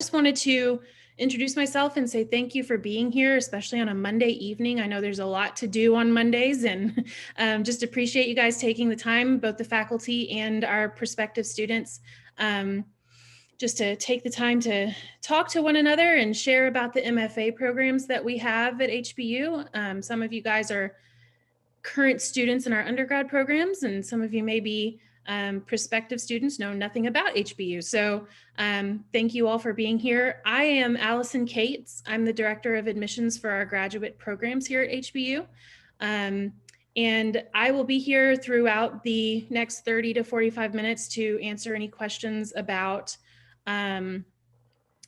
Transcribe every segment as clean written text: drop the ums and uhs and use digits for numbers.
Just wanted to introduce myself and say thank you for being here, especially on a Monday evening. I know there's a lot to do on Mondays, and just appreciate you guys taking the time, both the faculty and our prospective students, just to take the time to talk to one another and share about the MFA programs that we have at HBU. Some of you guys are current students in our undergrad programs, and some of you may be prospective students, know nothing about HBU. So thank you all for being here. I am Allison Cates. I'm the Director of Admissions for our graduate programs here at HBU. And I will be here throughout the next 30 to 45 minutes to answer any questions about our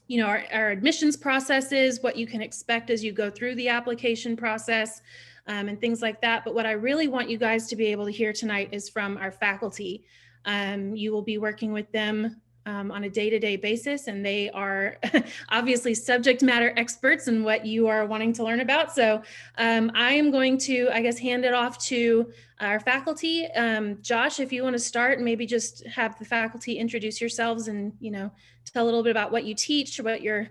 admissions processes, what you can expect as you go through the application process, and things like that. But what I really want you guys to be able to hear tonight is from our faculty. You will be working with them on a day-to-day basis, and they are obviously subject matter experts in what you are wanting to learn about. So I am going to, hand it off to our faculty. Josh, if you want to start, and maybe just have the faculty introduce yourselves and, tell a little bit about what you teach, what your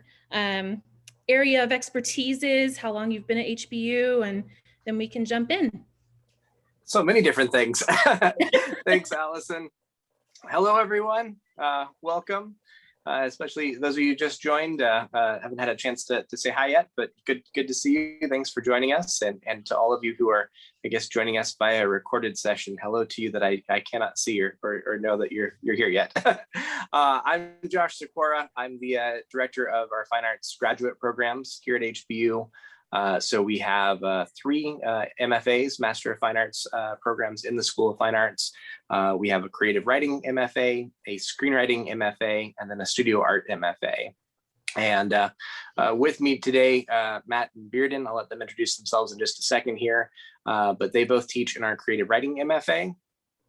area of expertise is, how long you've been at HBU, and then we can jump in. So many different things. Thanks, Allison. Hello, everyone. Welcome, especially those of you who just joined. Haven't had a chance to say hi yet, but good to see you. Thanks for joining us. And to all of you who are, joining us via a recorded session, hello to you that I cannot see or know that you're here yet. I'm Josh Sikora. I'm the Director of our Fine Arts graduate programs here at HBU. So we have 3 MFAs, Master of Fine Arts programs in the School of Fine Arts. We have a creative writing MFA, a screenwriting MFA, and then a studio art MFA. And with me today, Matt and Bearden, I'll let them introduce themselves in just a second here, but they both teach in our creative writing MFA.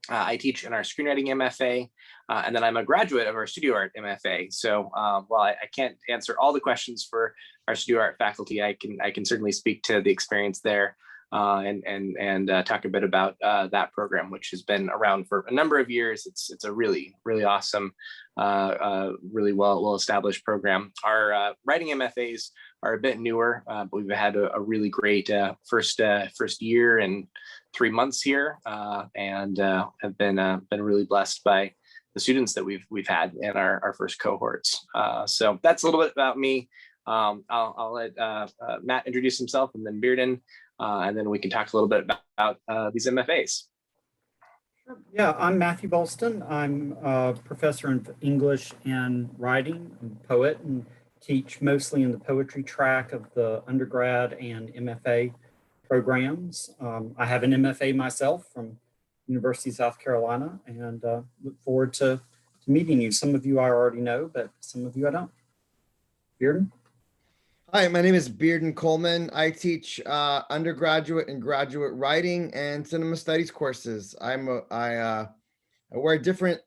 I teach in our screenwriting MFA, and then I'm a graduate of our studio art MFA. So while I can't answer all the questions for our studio art faculty, I can certainly speak to the experience there and talk a bit about that program, which has been around for a number of years. It's a really awesome, really well established program. Our writing MFAs are a bit newer, but we've had a really great first year and 3 months here, and have been really blessed by the students that we've had in our first cohorts. So that's a little bit about me. I'll let Matt introduce himself, and then Bearden, and then we can talk a little bit about these MFAs. Yeah, I'm Matthew Boyleston. I'm a professor in English and writing. I'm a poet and teach mostly in the poetry track of the undergrad and MFA programs. I have an MFA myself from University of South Carolina, and look forward to meeting you. Some of you I already know, but some of you I don't. Bearden? Hi, my name is Bearden Coleman. I teach undergraduate and graduate writing and cinema studies courses. I wear different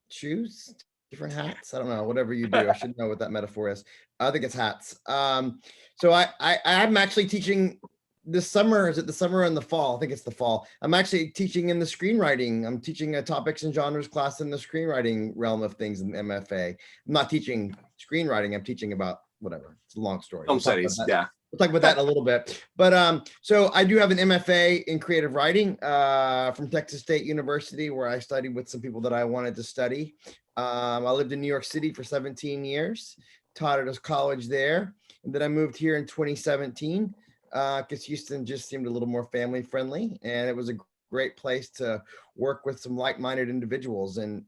shoes, different hats. I don't know, whatever you do. I should know what that metaphor is. I think it's hats. So I'm actually teaching this summer. Is it the summer and the fall? I think it's the fall. I'm actually teaching in the screenwriting. I'm teaching a topics and genres class in the screenwriting realm of things in the MFA. I'm not teaching screenwriting. I'm teaching about whatever. It's a long story. Film studies, yeah. We'll talk about that in a little bit. But so I do have an MFA in creative writing from Texas State University, where I studied with some people that I wanted to study. I lived in New York City for 17 years, taught at a college there. And then I moved here in 2017 because Houston just seemed a little more family friendly. And it was a great place to work with some like-minded individuals, and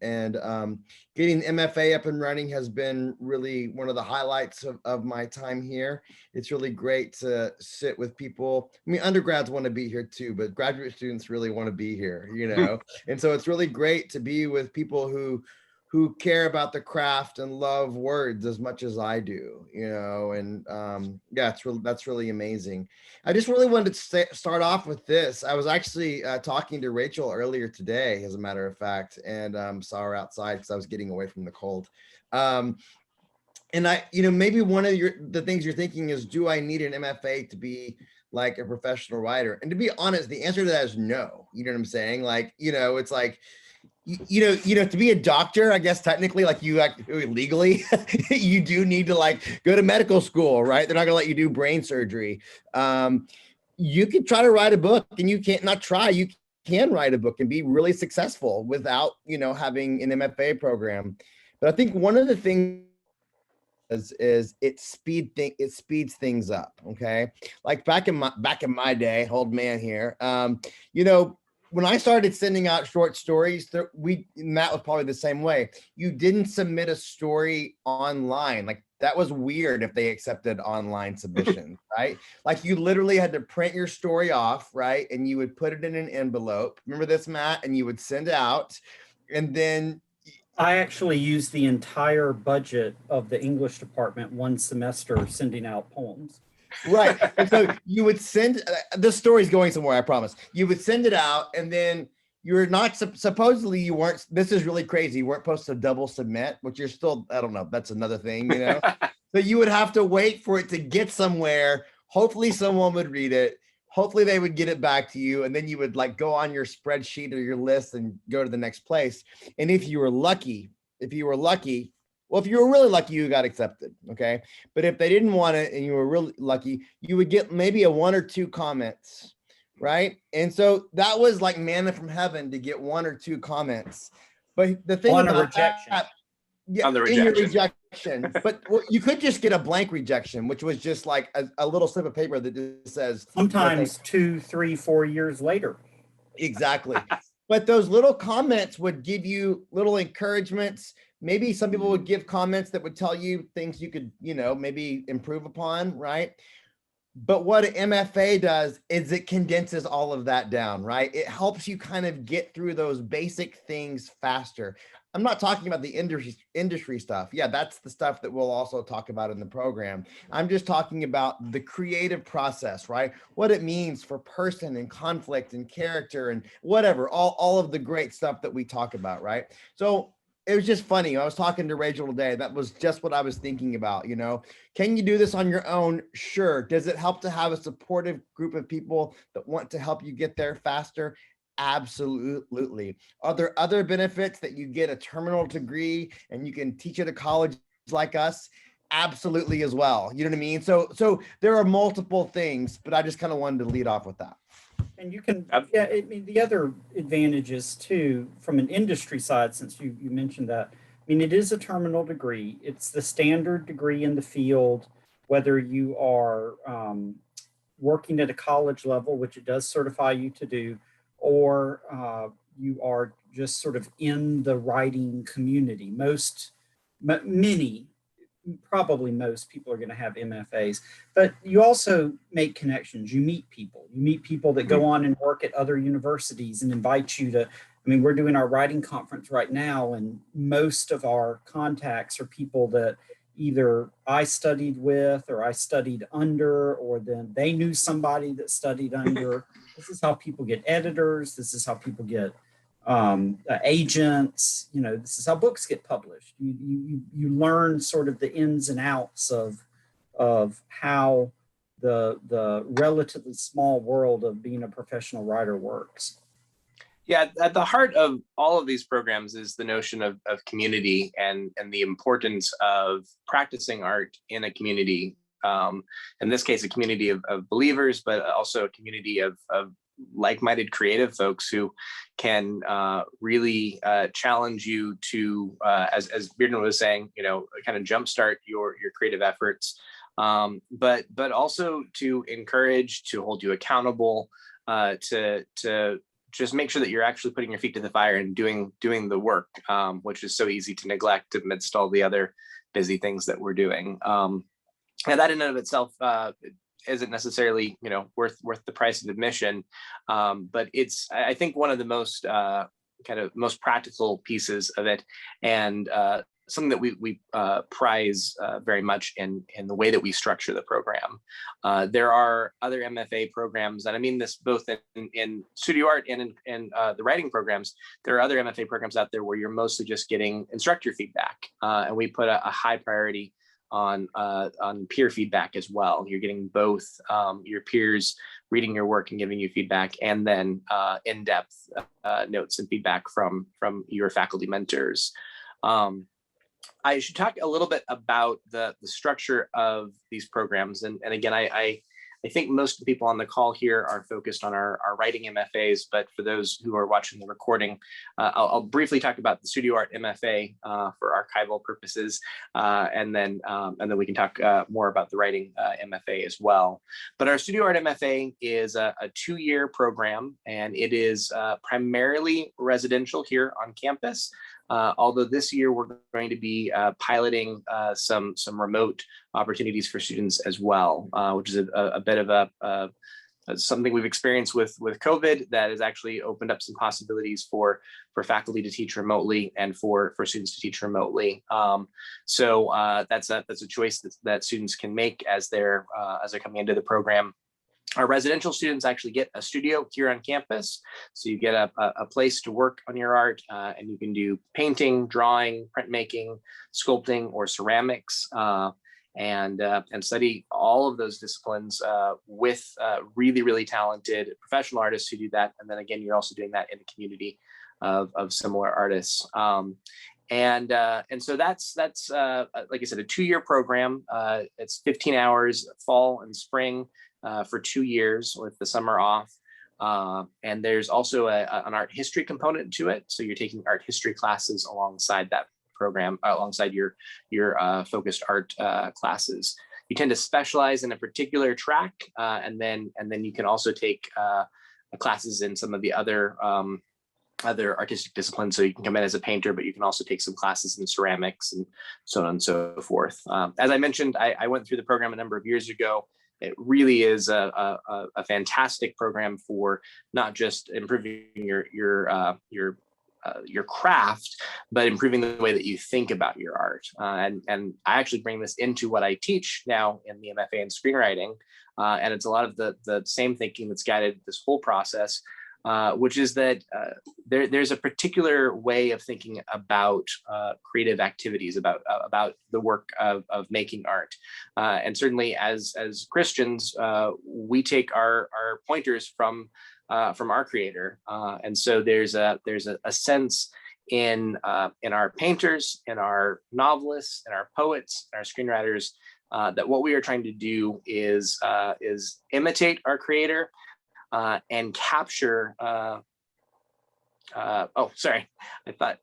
getting MFA up and running has been really one of the highlights of my time here. It's really great to sit with people. I mean, undergrads want to be here too, but graduate students really want to be here, and so it's really great to be with people who care about the craft and love words as much as I do, and yeah, that's really amazing. I just really wanted to start off with this. I was actually talking to Rachel earlier today, as a matter of fact, and saw her outside because I was getting away from the cold. And maybe one of the things you're thinking is, do I need an MFA to be like a professional writer? And to be honest, the answer to that is no. You know what I'm saying? It's like, To be a doctor, I guess technically, like you legally, you do need to like go to medical school, right? They're not gonna let you do brain surgery. You could try to write a book, and you can't not try. You can write a book and be really successful without, having an MFA program. But I think one of the things is it speeds things up. Okay, like back in my day, old man here. When I started sending out short stories, Matt was probably the same way. You didn't submit a story online. Like that was weird if they accepted online submissions, right? Like you literally had to print your story off, right? And you would put it in an envelope. Remember this, Matt? And you would send it out. And then I actually used the entire budget of the English department one semester sending out poems. Right. And so you would send, the story's going somewhere, I promise. You would send it out, and then you're not, supposedly you weren't, this is really crazy. You weren't supposed to double submit, which you're still, I don't know, that's another thing, So you would have to wait for it to get somewhere. Hopefully someone would read it. Hopefully they would get it back to you. And then you would like go on your spreadsheet or your list and go to the next place. And if you were lucky, well, if you were really lucky, you got accepted, okay? But if they didn't want it and you were really lucky, you would get maybe a 1 or 2 comments, right? And so that was like manna from heaven to get 1 or 2 comments. But the thing On a about rejection. yeah, On the in your rejection. rejection. But you could just get a blank rejection, which was just like a little slip of paper that just says. Sometimes 2, 3, 4 years later. Exactly. But those little comments would give you little encouragements. Maybe some people would give comments that would tell you things you could, maybe improve upon, right? But what an MFA does is it condenses all of that down, right? It helps you kind of get through those basic things faster. I'm not talking about the industry stuff. Yeah, that's the stuff that we'll also talk about in the program. I'm just talking about the creative process, right? What it means for person and conflict and character and whatever, all of the great stuff that we talk about, right? So it was just funny. I was talking to Rachel today. That was just what I was thinking about, Can you do this on your own? Sure. Does it help to have a supportive group of people that want to help you get there faster? Absolutely. Are there other benefits that you get a terminal degree and you can teach at a college like us? Absolutely as well. You know what I mean? So there are multiple things, but I just kind of wanted to lead off with that. And you can, the other advantages too, from an industry side, since you mentioned that, it is a terminal degree. It's the standard degree in the field, whether you are working at a college level, which it does certify you to do, or you are just sort of in the writing community. Probably most people are going to have MFAs, but you also make connections. You meet people that go on and work at other universities and invite you to, we're doing our writing conference right now, and most of our contacts are people that either I studied with or I studied under, or then they knew somebody that studied under. This is how people get editors. This is how people get agents. This is how books get published. You learn sort of the ins and outs of how the relatively small world of being a professional writer works. Yeah, at the heart of all of these programs is the notion of community and the importance of practicing art in a community. In this case, a community of believers, but also a community of like-minded creative folks who can really challenge you to, as Bearden was saying, kind of jumpstart your creative efforts, but also to encourage, to hold you accountable, to just make sure that you're actually putting your feet to the fire and doing the work, which is so easy to neglect amidst all the other busy things that we're doing. And that in and of itself isn't necessarily, worth the price of admission, but it's, I think, one of the most most practical pieces of it, and something that we prize very much in the way that we structure the program. There are other MFA programs, and I mean this both in studio art and in the writing programs. There are other MFA programs out there where you're mostly just getting instructor feedback, and we put a high priority on peer feedback as well. You're getting both your peers reading your work and giving you feedback, and then in-depth notes and feedback from your faculty mentors. I should talk a little bit about the structure of these programs. And again, I think most of the people on the call here are focused on our writing MFAs, but for those who are watching the recording, I'll briefly talk about the Studio Art MFA for archival purposes, and then we can talk more about the writing MFA as well. But our Studio Art MFA is a 2-year program, and it is primarily residential here on campus. Although this year we're going to be piloting some remote opportunities for students as well, which is a bit of something we've experienced with COVID that has actually opened up some possibilities for faculty to teach remotely and for students to teach remotely. So that's a choice that students can make as they're coming into the program. Our residential students actually get a studio here on campus. So you get a place to work on your art, and you can do painting, drawing, printmaking, sculpting, or ceramics, and study all of those disciplines with really, really talented professional artists who do that. And then again, you're also doing that in a community of similar artists. And so that's like I said, a 2-year program. It's 15 hours fall and spring for 2 years with the summer off. And there's also an art history component to it. So you're taking art history classes alongside that program, alongside your focused art classes. You tend to specialize in a particular track, and then you can also take classes in some of the other artistic disciplines. So you can come in as a painter, but you can also take some classes in ceramics and so on and so forth. As I mentioned, I went through the program a number of years ago. It really is a fantastic program for not just improving your craft, but improving the way that you think about your art. And I actually bring this into what I teach now in the MFA in screenwriting. And it's a lot of the same thinking that's guided this whole process, which is that there's a particular way of thinking about creative activities, about the work of making art. And certainly as Christians, we take our pointers from our Creator. And so there's a sense in our painters, in our novelists, in our poets, in our screenwriters, that what we are trying to do is imitate our Creator, and capture. Oh, sorry, I thought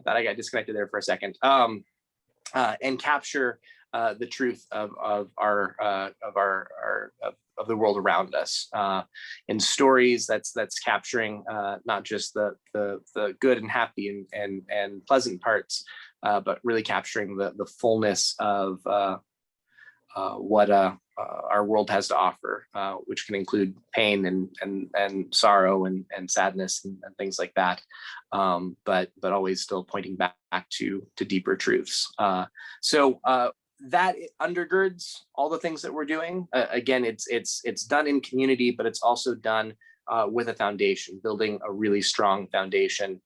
I got disconnected there for a second. And capture the truth of the world around us in stories. That's capturing not just the good and happy and pleasant parts, but really capturing the fullness of what our world has to offer, which can include pain and sorrow and sadness and things like that, but always still pointing back to deeper truths. So that undergirds all the things that we're doing. Again, it's done in community, but it's also done with a foundation, building a really strong foundation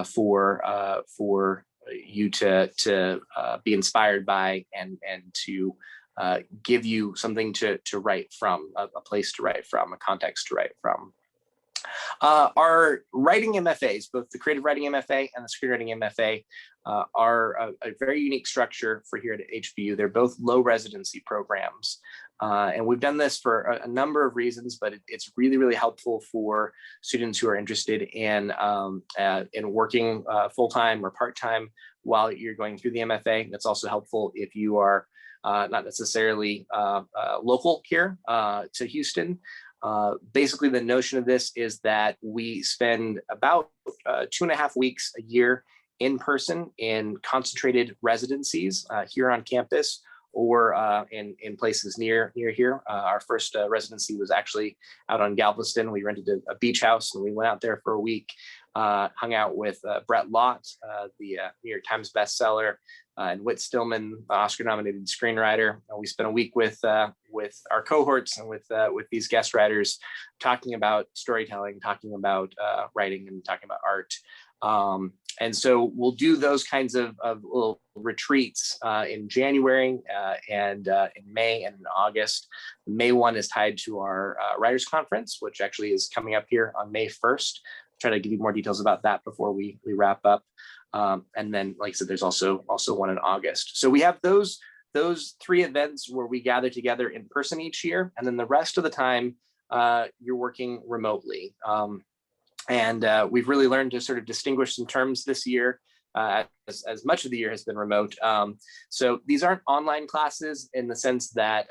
for you to be inspired by and to give you something to write from, a place to write from, a context to write from. Our writing MFAs, both the creative writing MFA and the screenwriting MFA, are a very unique structure for here at HBU. They're both low residency programs. And we've done this for a number of reasons, but it's really, really helpful for students who are interested in working full-time or part-time while you're going through the MFA. It's also helpful if you are not necessarily local here to Houston. Basically, the notion of this is that we spend about 2.5 weeks a year in person in concentrated residencies here on campus or in places near here. Our first residency was actually out on Galveston. We rented a beach house and we went out there for a week, hung out with Brett Lott, the New York Times bestseller, and Whit Stillman, Oscar-nominated screenwriter. And we spent a week with our cohorts and with these guest writers, talking about storytelling, talking about writing, and talking about art. And so we'll do those kinds of little retreats in January and in May and in August. The May one is tied to our Writers Conference, which actually is coming up here on May 1st. Try to give you more details about that before we wrap up. And then, like I said, there's also one in August. So we have those 3 events where we gather together in person each year, and then the rest of the time you're working remotely. And we've really learned to sort of distinguish some terms this year, as much of the year has been remote. So these aren't online classes in the sense that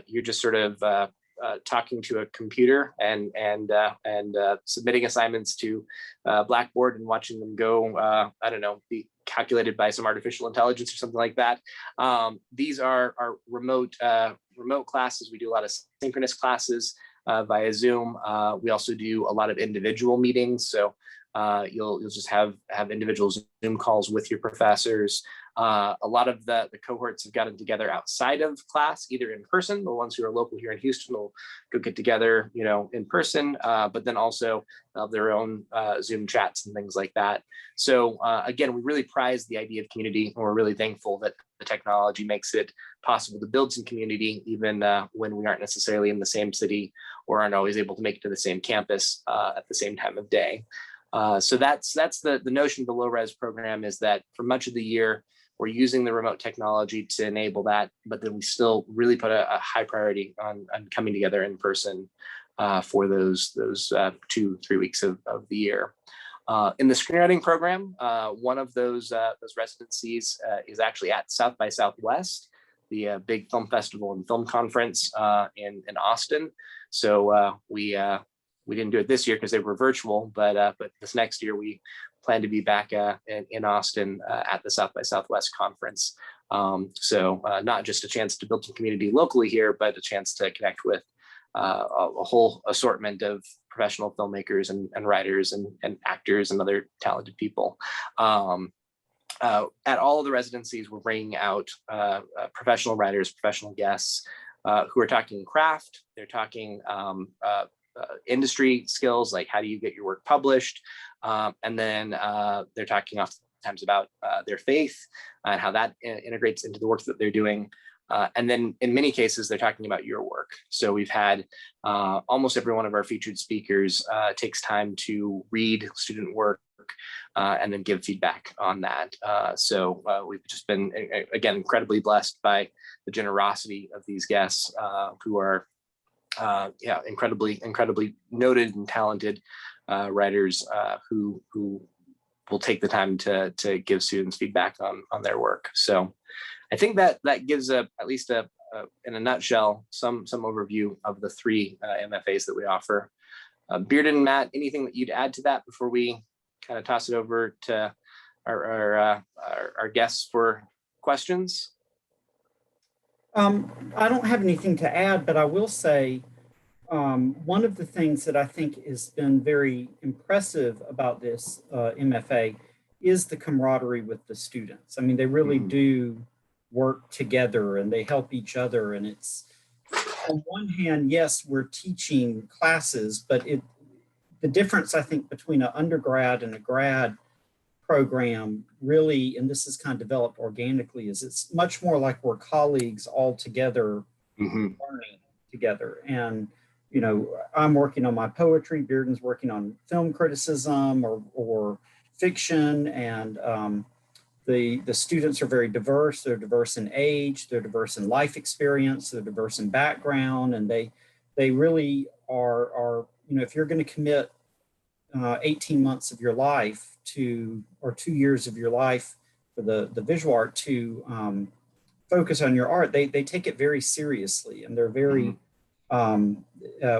you're just sort of talking to a computer and submitting assignments to Blackboard and watching them go, I don't know, be calculated by some artificial intelligence or something like that. These are remote classes. We do a lot of synchronous classes via Zoom. We also do a lot of individual meetings. So you'll just have individual Zoom calls with your professors. A lot of the cohorts have gotten together outside of class, either in person. The ones who are local here in Houston will go get together, in person, but then also have their own Zoom chats and things like that. So again, we really prize the idea of community, and we're really thankful that the technology makes it possible to build some community, even when we aren't necessarily in the same city or aren't always able to make it to the same campus at the same time of day. So that's the notion of the low res program, is that for much of the year, we're using the remote technology to enable that, but then we still really put a high priority on coming together in person for those 2-3 weeks of the year. In the screenwriting program, one of those residencies is actually at South by Southwest, the big film festival and film conference in Austin. So we didn't do it this year because they were virtual, but this next year we plan to be back in Austin at the South by Southwest conference. So not just a chance to build some community locally here, but a chance to connect with a whole assortment of professional filmmakers and writers and actors and other talented people. At all of the residencies, we're bringing out professional writers, professional guests who are talking craft. They're talking industry skills, like how do you get your work published? And then they're talking oftentimes about their faith and how that integrates into the work that they're doing. And then in many cases, they're talking about your work. So we've had almost every one of our featured speakers takes time to read student work and then give feedback on that. So we've just been, again, incredibly blessed by the generosity of these guests who are incredibly noted and talented writers who will take the time to give students feedback on their work. So I think that gives at least in a nutshell some overview of the 3 MFAs that we offer. Bearden and Matt, anything that you'd add to that before we kind of toss it over to our guests for questions? I don't have anything to add, but I will say one of the things that I think has been very impressive about this MFA is the camaraderie with the students. I mean, they really do work together and they help each other. And it's, on one hand, yes, we're teaching classes, but the difference, I think, between an undergrad and a grad program really, and this is kind of developed organically, is it's much more like we're colleagues all together, learning together. And I'm working on my poetry, Bearden's working on film criticism or fiction, and the students are very diverse. They're diverse in age, they're diverse in life experience, they're diverse in background, and they really are if you're going to commit 18 months of your life or 2 years of your life for the visual art to focus on your art, they take it very seriously, and they're very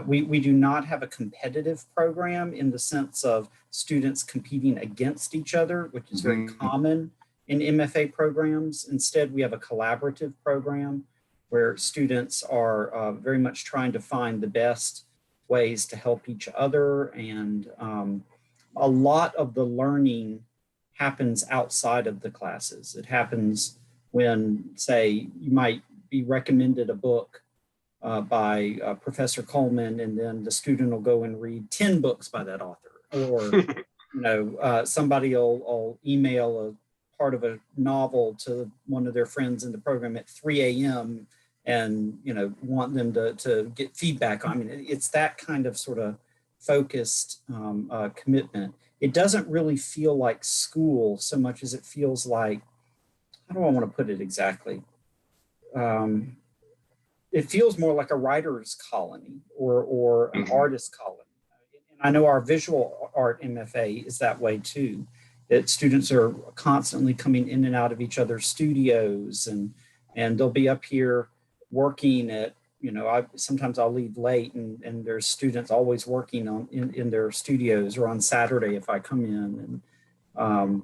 we do not have a competitive program in the sense of students competing against each other, which is very common in MFA programs. Instead, we have a collaborative program where students are very much trying to find the best ways to help each other. And a lot of the learning happens outside of the classes. It happens when, say, you might be recommended a book by Professor Coleman, and then the student will go and read 10 books by that author. Or, somebody will email a part of a novel to one of their friends in the program at 3 a.m. and, want them to get feedback. I mean, it's that kind of sort of focused commitment. It doesn't really feel like school so much as it feels like, how do I want to put it exactly? It feels more like a writer's colony or an artist colony. And I know our visual art MFA is that way too, that students are constantly coming in and out of each other's studios, and they'll be up here working at, sometimes I'll leave late and there's students always working in their studios, or on Saturday if I come in, and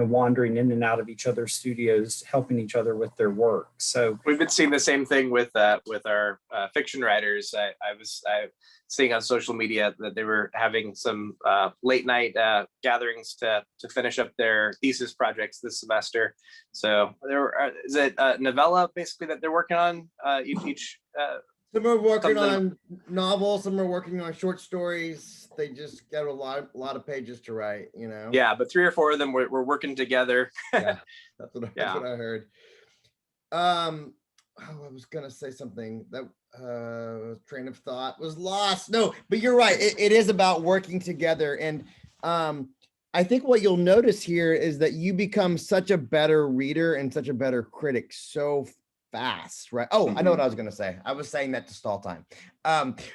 wandering in and out of each other's studios, helping each other with their work. So we've been seeing the same thing with our fiction writers. I was seeing on social media that they were having some late night gatherings to finish up their thesis projects this semester. So is it a novella basically that they're working on each some are working on novels, some are working on short stories. They just got a lot of pages to write, Yeah, but 3 or 4 of them were working together. Yeah, that's what I heard. I was gonna say something that train of thought was lost. No, but you're right. It is about working together. And I think what you'll notice here is that you become such a better reader and such a better critic so fast, right? Oh, I know what I was going to say. I was saying that to stall time.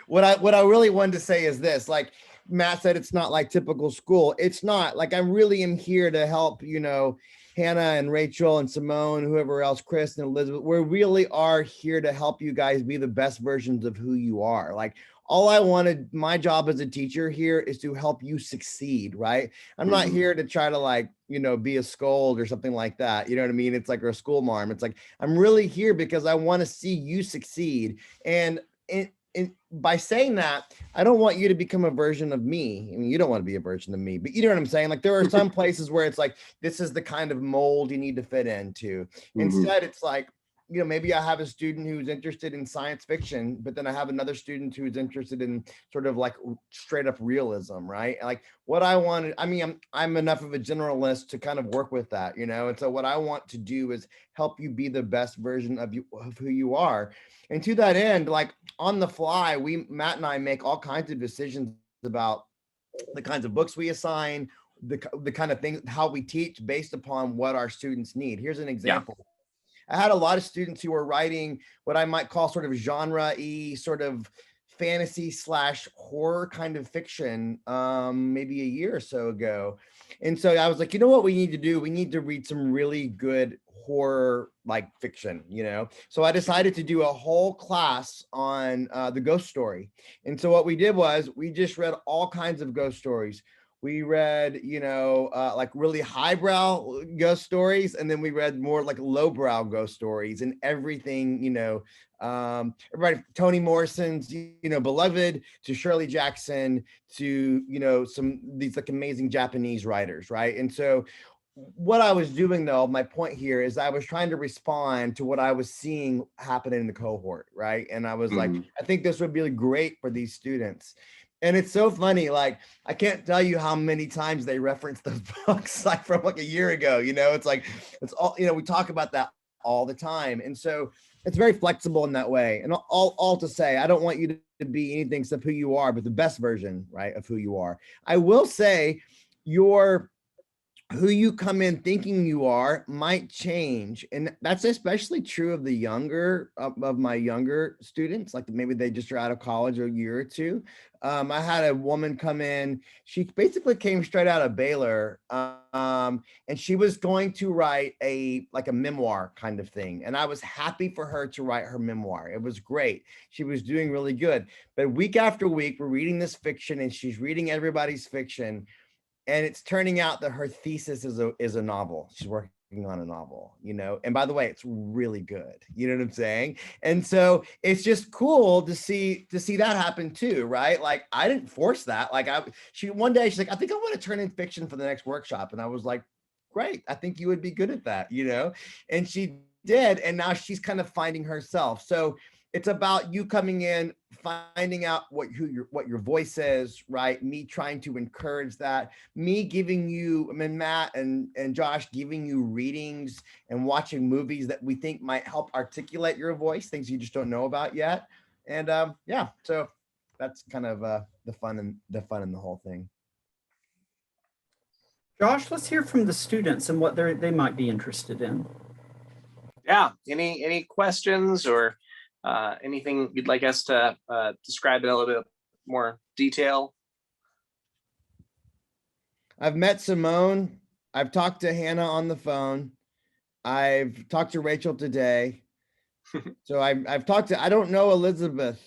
What I really wanted to say is this, like Matt said, it's not like typical school. It's not. Like, I really am here to help, Hannah and Rachel and Simone, whoever else, Chris and Elizabeth. We really are here to help you guys be the best versions of who you are. Like, all I wanted, my job as a teacher here is to help you succeed, right? I'm not here to try to be a scold or something like that. You know what I mean? It's like a school marm. It's like, I'm really here because I want to see you succeed. And by saying that, I don't want you to become a version of me. I mean, you don't want to be a version of me, but you know what I'm saying? Like, there are some places where it's like, this is the kind of mold you need to fit into. Instead, it's like, maybe I have a student who's interested in science fiction, but then I have another student who's interested in sort of like straight up realism, right? Like, what I wanted, I mean, I'm enough of a generalist to kind of work with that, and so what I want to do is help you be the best version of who you are. And to that end, like on the fly, Matt and I make all kinds of decisions about the kinds of books we assign, the kind of things, how we teach based upon what our students need. Here's an example. Yeah. I had a lot of students who were writing what I might call sort of genre-y, sort of fantasy / horror kind of fiction, maybe a year or so ago. And so I was like, you know what we need to do? We need to read some really good horror like fiction, So I decided to do a whole class on the ghost story. And so what we did was we just read all kinds of ghost stories. We read, like really highbrow ghost stories, and then we read more like lowbrow ghost stories and everything, everybody, Toni Morrison's, Beloved, to Shirley Jackson, to, these like amazing Japanese writers, right? And so what I was doing, though, my point here is I was trying to respond to what I was seeing happen in the cohort, right? And I was like, I think this would be great for these students. And it's so funny, like, I can't tell you how many times they reference those books, like from like a year ago, it's like, it's all, we talk about that all the time. And so it's very flexible in that way. And all to say, I don't want you to be anything except who you are, but the best version, right, of who you are. I will say who you come in thinking you are might change. And that's especially true of the younger, of my younger students, like maybe they just are out of college a year or two. I had a woman come in, she basically came straight out of Baylor, and she was going to write a memoir kind of thing. And I was happy for her to write her memoir. It was great. She was doing really good. But week after week, we're reading this fiction and she's reading everybody's fiction. And it's turning out that her thesis is a novel. She's working on a novel, and by the way, it's really good. You know what I'm saying? And so it's just cool to see that happen too, right? Like, I didn't force that. Like, one day she's like, I think I want to turn in fiction for the next workshop. And I was like, great. I think you would be good at that, and she did. And now she's kind of finding herself. So it's about you coming in, finding out what your voice is, right? Me trying to encourage that, me giving you, I mean, Matt and Josh giving you readings and watching movies that we think might help articulate your voice, things you just don't know about yet. And yeah, so that's kind of the fun in the whole thing. Josh, let's hear from the students and what they might be interested in. Yeah, any questions or anything you'd like us to describe in a little bit more detail? I've met Simone. I've talked to Hannah on the phone. I've talked to Rachel today. So I've talked to, I don't know Elizabeth.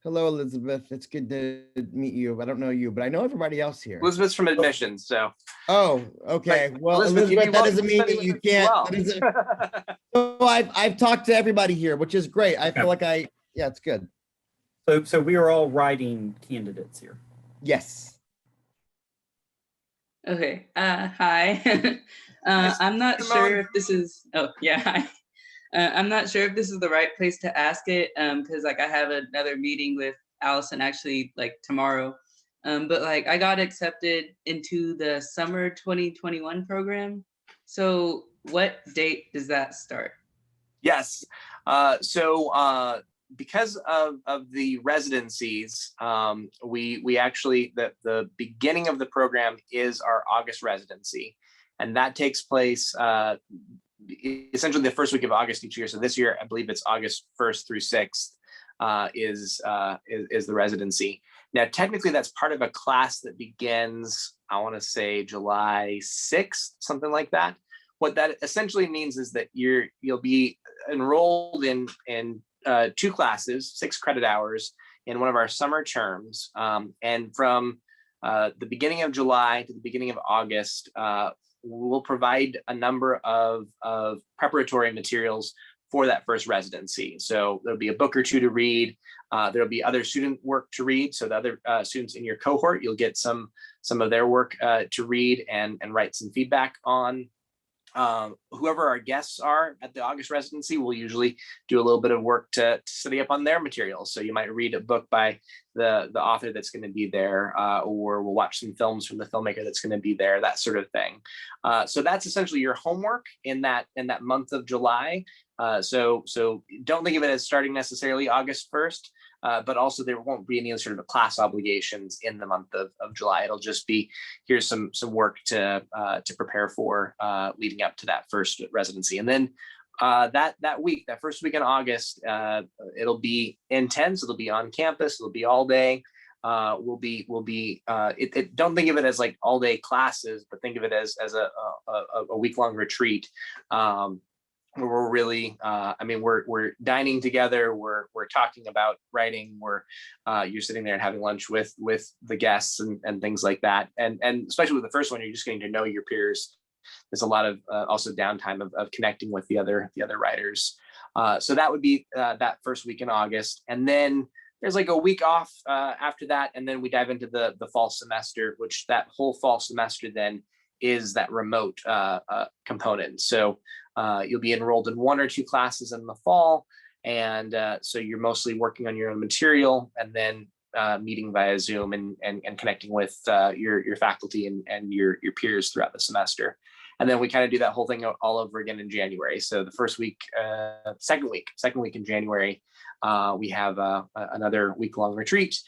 Hello, Elizabeth. It's good to meet you. I don't know you, but I know everybody else here. Elizabeth's from admissions, so. Oh, okay. Well, Elizabeth, that doesn't mean that you can't. Well. So I've talked to everybody here, which is great. I feel like yeah, it's good. So we are all writing candidates here. Yes. Okay. Hi. I'm not sure if this is. Oh yeah. Hi. I'm not sure if this is the right place to ask it, because like I have another meeting with Allison actually like tomorrow. But like I got accepted into the summer 2021 program. So what date does that start? Yes. So because of the residencies, we actually, the beginning of the program is our August residency. And that takes place essentially the first week of August each year. So this year, I believe it's August 1st through 6th is the residency. Now, technically, that's part of a class that begins, I want to say July 6th, something like that. What that essentially means is that you'll be enrolled in 2 classes, 6 credit hours in one of our summer terms. And from the beginning of July to the beginning of August, we'll provide a number of preparatory materials for that first residency. So there'll be a book or 2 to read. There'll be other student work to read. So the other students in your cohort, you'll get some of their work to read and write some feedback on. Whoever our guests are at the August residency will usually do a little bit of work to study up on their materials. So you might read a book by the author that's going to be there, or we'll watch some films from the filmmaker that's going to be there, that sort of thing. So that's essentially your homework in that month of July. So don't think of it as starting necessarily August 1st. But also there won't be any sort of class obligations in the month of July. It'll just be, here's some work to prepare for leading up to that first residency. And then that first week in August, it'll be intense. It'll be on campus. It'll be all day. Don't think of it as like all day classes, but think of it as a week-long retreat. We're really, we're dining together. We're talking about writing. You're sitting there and having lunch with the guests and things like that. And especially with the first one, you're just getting to know your peers. There's a lot of also downtime of connecting with the other writers. So that would be that first week in August, and then there's like a week off after that, and then we dive into the fall semester, which that whole fall semester then is that remote component. So you'll be enrolled in 1 or 2 classes in the fall. And so you're mostly working on your own material and then meeting via Zoom and connecting with your faculty and your peers throughout the semester. And then we kind of do that whole thing all over again in January. So the first week, second week in January, we have another week-long retreat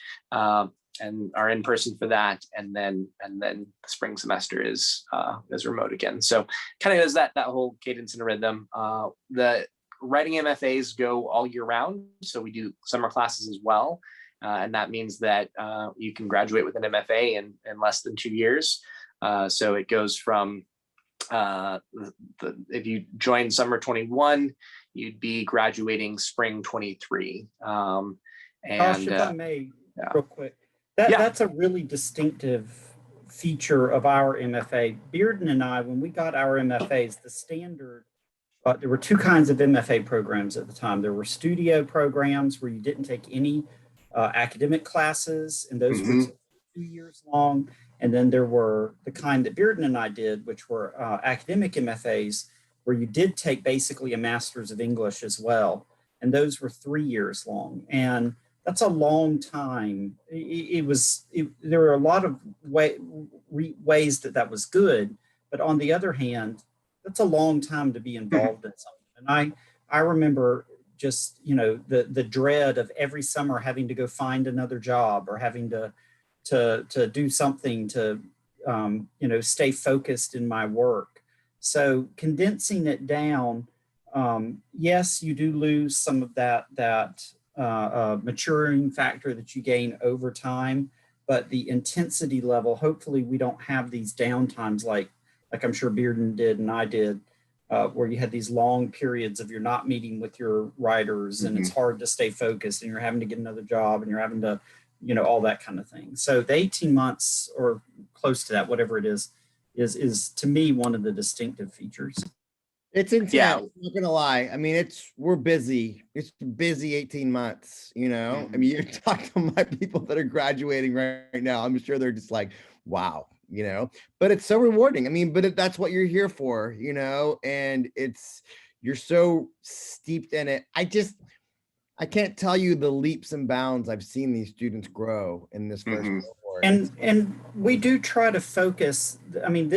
and are in person for that. And then the spring semester is remote again. So kind of is that whole cadence and rhythm. The writing MFAs go all year round. So we do summer classes as well. And that means that you can graduate with an MFA in less than 2 years. So it goes from, if you join summer 21, you'd be graduating spring 23. Josh, if I may, real quick, that's a really distinctive feature of our MFA. Bearden and I, when we got our MFAs, the standard, there were 2 kinds of MFA programs at the time. There were studio programs where you didn't take any academic classes, and those were 2 years long. And then there were the kind that Bearden and I did, which were academic MFAs, where you did take basically a master's of English as well. and those were 3 years long. And that's a long time. There were a lot of ways that was good, but on the other hand, that's a long time to be involved in something. And I remember just, the dread of every summer having to go find another job or having to do something to, stay focused in my work. So condensing it down, yes, you do lose some of that maturing factor that you gain over time, but the intensity level, hopefully we don't have these downtimes like I'm sure Bearden did and I did, where you had these long periods of you're not meeting with your writers and it's hard to stay focused and you're having to get another job and you're having to, all that kind of thing. So the 18 months or close to that, whatever it is to me one of the distinctive features. It's intense. Yeah. I'm not gonna lie. I mean, we're busy. It's busy 18 months, I mean, you talk to my people that are graduating right now. I'm sure they're just like, wow, but it's so rewarding. I mean, but that's what you're here for, and you're so steeped in it. I can't tell you the leaps and bounds I've seen these students grow in this first cohort. And we do try to focus. I mean,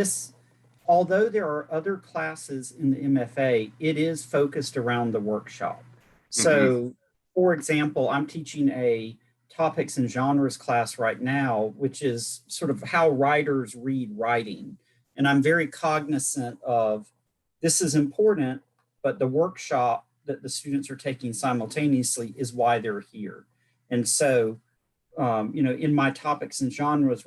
although there are other classes in the MFA, it is focused around the workshop. So, for example, I'm teaching a topics and genres class right now, which is sort of how writers read writing. And I'm very cognizant of this is important, but the workshop that the students are taking simultaneously is why they're here. And so, in my topics and genres,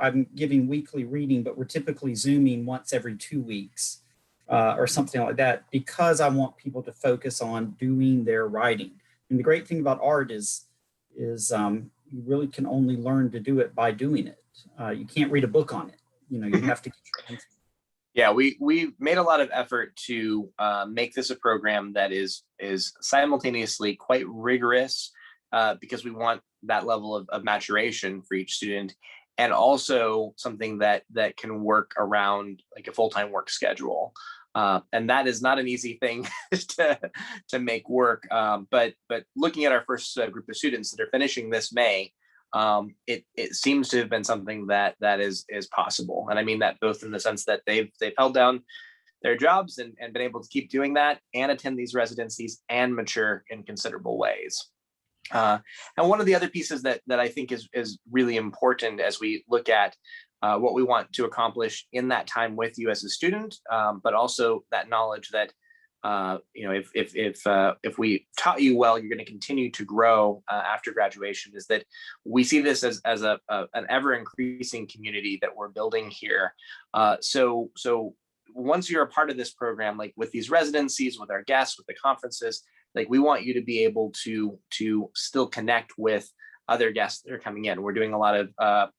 I'm giving weekly reading, but we're typically Zooming once every 2 weeks or something like that, because I want people to focus on doing their writing. And the great thing about art is you really can only learn to do it by doing it. You can't read a book on it. You have to get your hands. Yeah, we made a lot of effort to make this a program that is simultaneously quite rigorous, because we want that level of maturation for each student, and also something that can work around like a full-time work schedule. And that is not an easy thing to make work. But looking at our first group of students that are finishing this May, it seems to have been something that is possible. And I mean that both in the sense that they've held down their jobs and been able to keep doing that and attend these residencies and mature in considerable ways. And one of the other pieces that I think is really important as we look at what we want to accomplish in that time with you as a student, but also that knowledge that if we taught you well, you're going to continue to grow after graduation, is that we see this as an ever increasing community that we're building here. So once you're a part of this program, like with these residencies, with our guests, with the conferences, like we want you to be able to still connect with other guests that are coming in. We're doing a lot of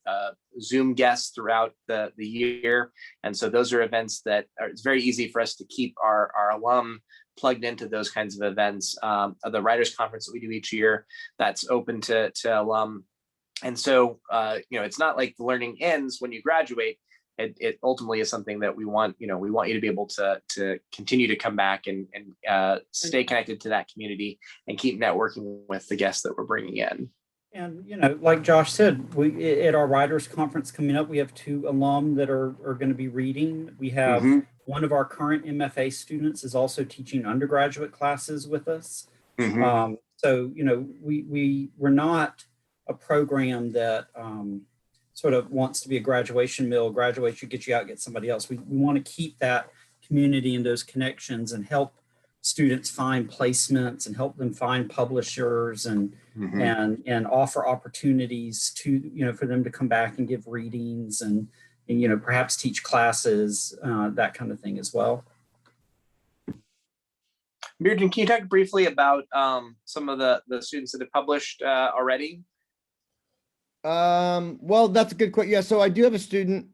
Zoom guests throughout the year. And so those are events that it's very easy for us to keep our alum plugged into those kinds of events. The Writers Conference that we do each year, that's open to alum. And so, it's not like the learning ends when you graduate. It ultimately is something that we want you to be able to continue to come back and stay connected to that community and keep networking with the guests that we're bringing in. And, like Josh said, at our Writers Conference coming up, we have 2 alum that are going to be reading. We have one of our current MFA students is also teaching undergraduate classes with us. So, we're not a program that sort of wants to be a graduation mill. Graduate, you get you out, get somebody else. We want to keep that community and those connections and help students find placements and help them find publishers and offer opportunities to for them to come back and give readings and perhaps teach classes, that kind of thing as well. Bearden, can you talk briefly about some of the students that have published already? Well, that's a good question. Yeah, so I do have a student.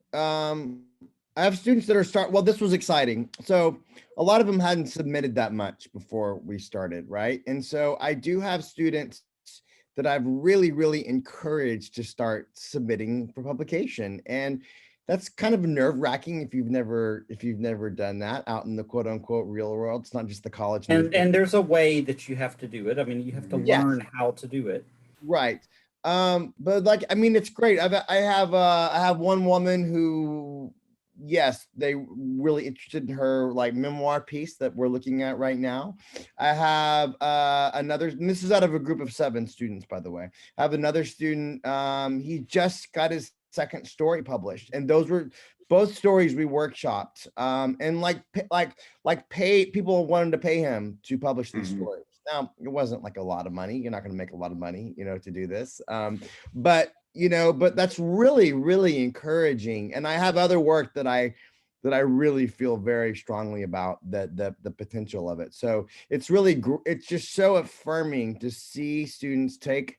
I have students that are well, this was exciting. So a lot of them hadn't submitted that much before we started, right? And so I do have students that I've really, really encouraged to start submitting for publication. And that's kind of nerve wracking if you've never done that out in the quote unquote real world. It's not just the college. And there's a way that you have to do it. I mean, you have to Yes. learn how to do it. Right. But like, I mean, it's great. I have one woman who, yes, they really interested in her like memoir piece that we're looking at right now. I have another, and this is out of a group of 7 students, by the way. I have another student. He just got his second story published, and those were both stories we workshopped. And pay people wanted to pay him to publish these stories. Now, it wasn't like a lot of money. You're not going to make a lot of money, to do this. But that's really, really encouraging. And I have other work that I really feel very strongly about the potential of it. So it's really, it's just so affirming to see students take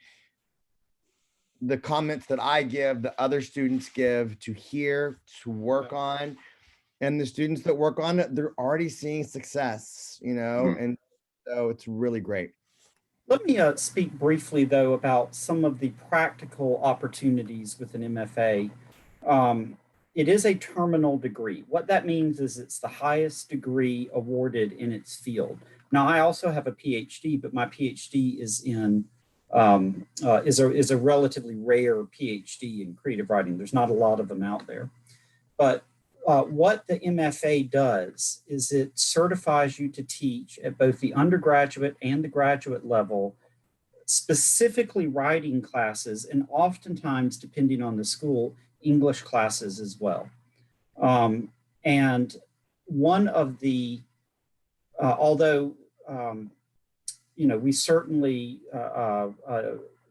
the comments that I give, the other students give, to hear, to work on. And the students that work on it, they're already seeing success, and so it's really great. Let me speak briefly, though, about some of the practical opportunities with an MFA. It is a terminal degree. What that means is it's the highest degree awarded in its field. Now, I also have a PhD, but my PhD is in is a relatively rare PhD in creative writing. There's not a lot of them out there. But what the MFA does is it certifies you to teach at both the undergraduate and the graduate level, specifically writing classes, and oftentimes, depending on the school, English classes as well. And one of the, although, we certainly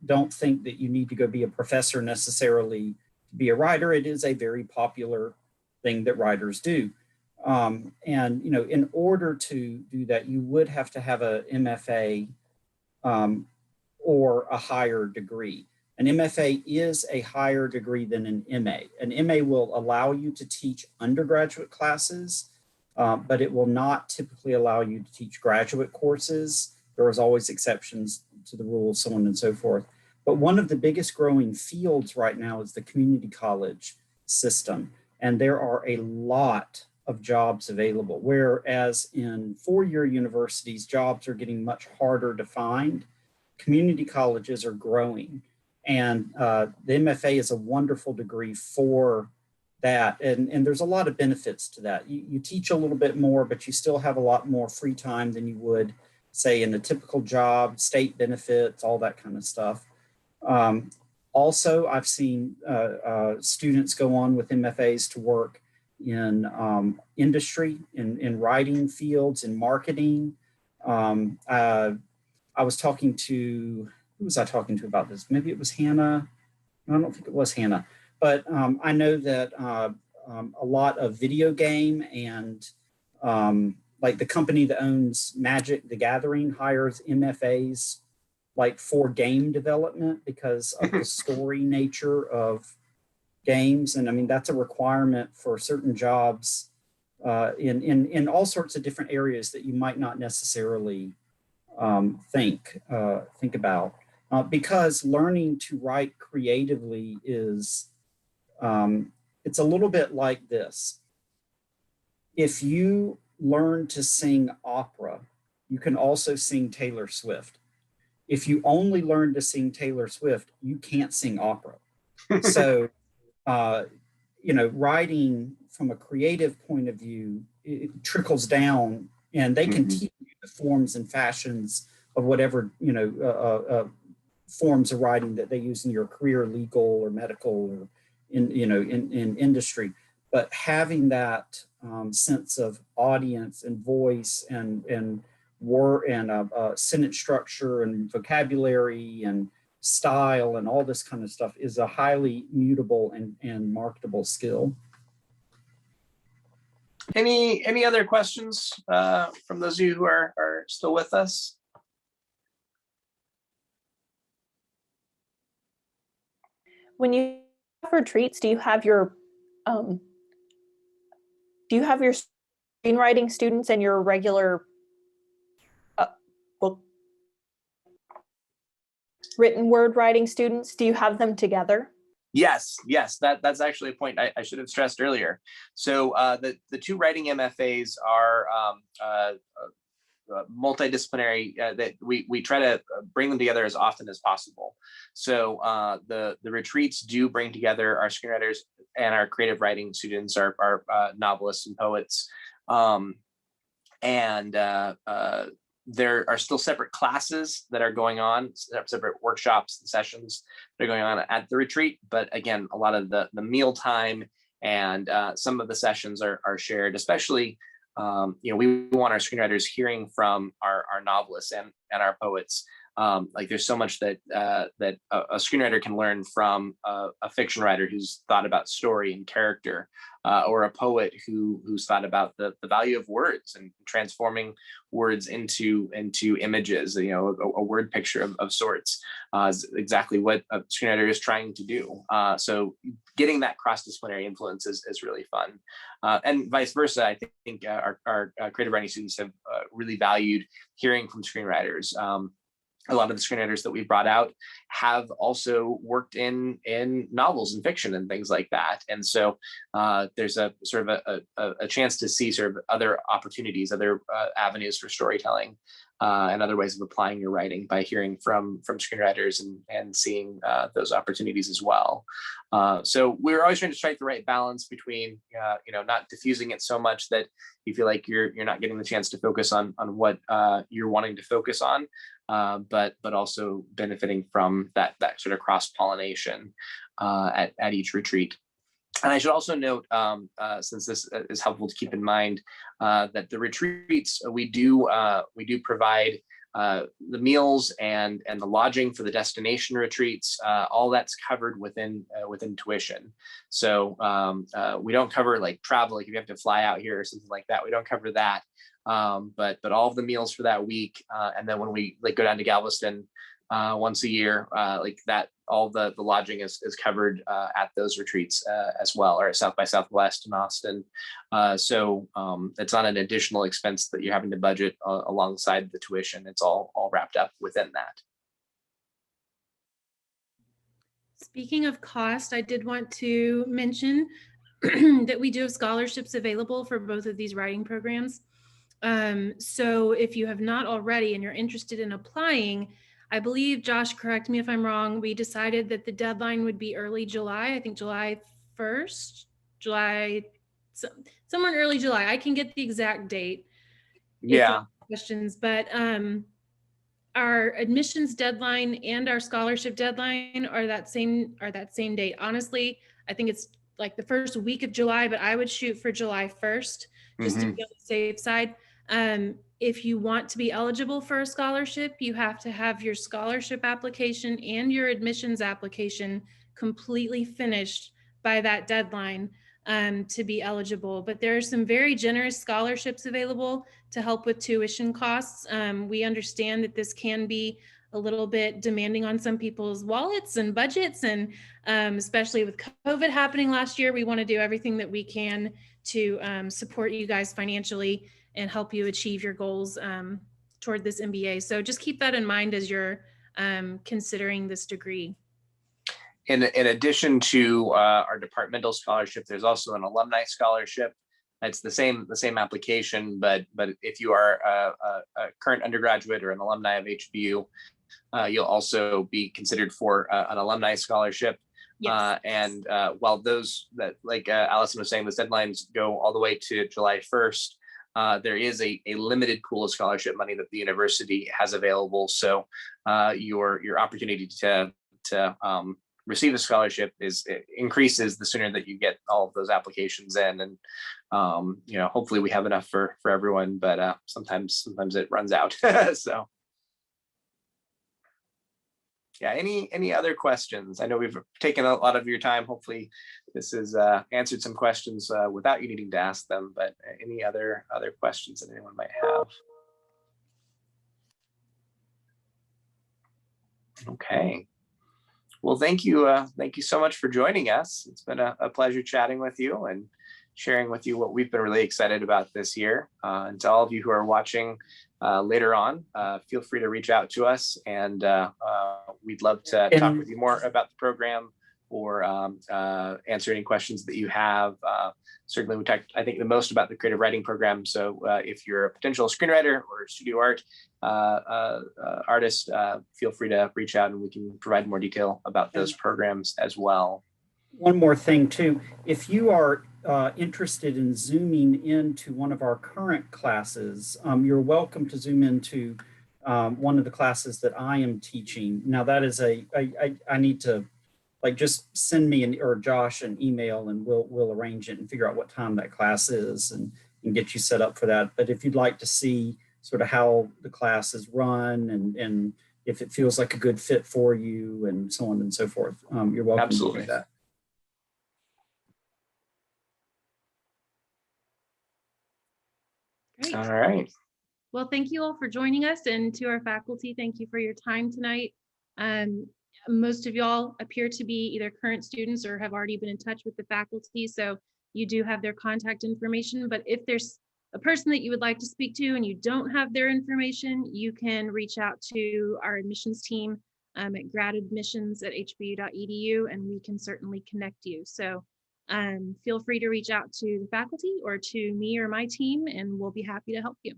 don't think that you need to go be a professor necessarily to be a writer, it is a very popular thing that writers do. And, in order to do that, you would have to have a MFA or a higher degree. An MFA is a higher degree than an MA. An MA will allow you to teach undergraduate classes, but it will not typically allow you to teach graduate courses. There is always exceptions to the rules, so on and so forth. But one of the biggest growing fields right now is the community college system. And there are a lot of jobs available, whereas in 4-year universities, jobs are getting much harder to find. Community colleges are growing. And the MFA is a wonderful degree for that. And there's a lot of benefits to that. You teach a little bit more, but you still have a lot more free time than you would, say, in a typical job, state benefits, all that kind of stuff. Also, I've seen students go on with MFAs to work in industry, in writing fields, in marketing. I was talking to, who was I talking to about this? Maybe it was Hannah. No, I don't think it was Hannah. But I know that a lot of video game and like the company that owns Magic the Gathering hires MFAs like for game development because of the story nature of games. And I mean, that's a requirement for certain jobs in all sorts of different areas that you might not necessarily think about. Because learning to write creatively is, it's a little bit like this. If you learn to sing opera, you can also sing Taylor Swift. If you only learn to sing Taylor Swift, you can't sing opera. So, writing from a creative point of view, it trickles down, and they can teach you the forms and fashions of whatever, forms of writing that they use in your career, legal or medical or in industry. But having that sense of audience and voice and word and sentence structure and vocabulary and style and all this kind of stuff is a highly mutable and marketable skill. Any other questions from those of you who are still with us? When you have retreats, do you have your screenwriting students and your regular book written word writing students? Do you have them together? Yes, that's actually a point I should have stressed earlier. So the two writing MFAs are multidisciplinary, that we try to bring them together as often as possible. So the retreats do bring together our screenwriters and our creative writing students, our novelists and poets. And there are still separate classes that are going on, separate workshops and sessions that are going on at the retreat. But again, a lot of the meal time and some of the sessions are shared, especially we want our screenwriters hearing from our novelists and our poets. Like there's so much that that a screenwriter can learn from a fiction writer who's thought about story and character, or a poet who's thought about the value of words and transforming words into images. A word picture of sorts is exactly what a screenwriter is trying to do. So getting that cross-disciplinary influence is really fun, and vice versa. I think our creative writing students have really valued hearing from screenwriters. A lot of the screenwriters that we've brought out have also worked in novels and fiction and things like that. And so there's a sort of a chance to see sort of other opportunities, other avenues for storytelling, and other ways of applying your writing by hearing from screenwriters and seeing those opportunities as well. So we're always trying to strike the right balance between not diffusing it so much that you feel like you're not getting the chance to focus on what you're wanting to focus on, but also benefiting from that sort of cross-pollination at each retreat. And I should also note, since this is helpful to keep in mind, that the retreats we do provide the meals and the lodging for the destination retreats. All that's covered within tuition. So we don't cover like travel, like if you have to fly out here or something like that. We don't cover that. But all of the meals for that week, and then when we go down to Galveston once a year, like that, all the lodging is covered at those retreats as well, or at South by Southwest in Austin. So it's not an additional expense that you're having to budget alongside the tuition. It's all wrapped up within that. Speaking of cost, I did want to mention that we do have scholarships available for both of these writing programs. So if you have not already and you're interested in applying, I believe, Josh, correct me if I'm wrong, we decided that the deadline would be early July, I think July 1st, somewhere in early July. I can get the exact date. Yeah. Questions, but our admissions deadline and our scholarship deadline are that same date. Honestly, I think it's like the first week of July, but I would shoot for July 1st, just to be on the safe side. If you want to be eligible for a scholarship, you have to have your scholarship application and your admissions application completely finished by that deadline to be eligible. But there are some very generous scholarships available to help with tuition costs. We understand that this can be a little bit demanding on some people's wallets and budgets, and especially with COVID happening last year, we want to do everything that we can to support you guys financially and help you achieve your goals toward this MBA. So just keep that in mind as you're considering this degree. In addition to our departmental scholarship, there's also an alumni scholarship. It's the same application, but if you are a current undergraduate or an alumni of HBU, you'll also be considered for an alumni scholarship. Yes. And while those that, like Allison was saying, those deadlines go all the way to July 1st, there is a limited pool of scholarship money that the university has available. So your opportunity to receive a scholarship increases the sooner that you get all of those applications in. And hopefully we have enough for everyone, but sometimes it runs out. So yeah, any other questions? I know we've taken a lot of your time. Hopefully this has answered some questions without you needing to ask them, but any other questions that anyone might have? Okay. Well, thank you so much for joining us. It's been a pleasure chatting with you and sharing with you what we've been really excited about this year. And to all of you who are watching later on, feel free to reach out to us, and we'd love to talk with you more about the program, or answer any questions that you have. Certainly, we talked, I think, the most about the creative writing program. So if you're a potential screenwriter or studio art artist, feel free to reach out and we can provide more detail about those programs as well. One more thing too, if you are interested in zooming into one of our current classes, you're welcome to zoom into one of the classes that I am teaching. Now that is I need to just send me or Josh an email and we'll arrange it and figure out what time that class is and get you set up for that. But if you'd like to see sort of how the class is run and if it feels like a good fit for you and so on and so forth, you're welcome. Absolutely. To do that. Great. All right. Well, thank you all for joining us, and to our faculty, thank you for your time tonight. Most of y'all appear to be either current students or have already been in touch with the faculty, so you do have their contact information. But if there's a person that you would like to speak to and you don't have their information, you can reach out to our admissions team at gradadmissions@hbu.edu, and we can certainly connect you. So feel free to reach out to the faculty or to me or my team, and we'll be happy to help you.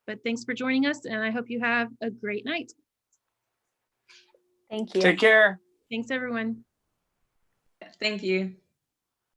But thanks for joining us, and I hope you have a great night. Thank you. Take care. Thanks, everyone. Thank you.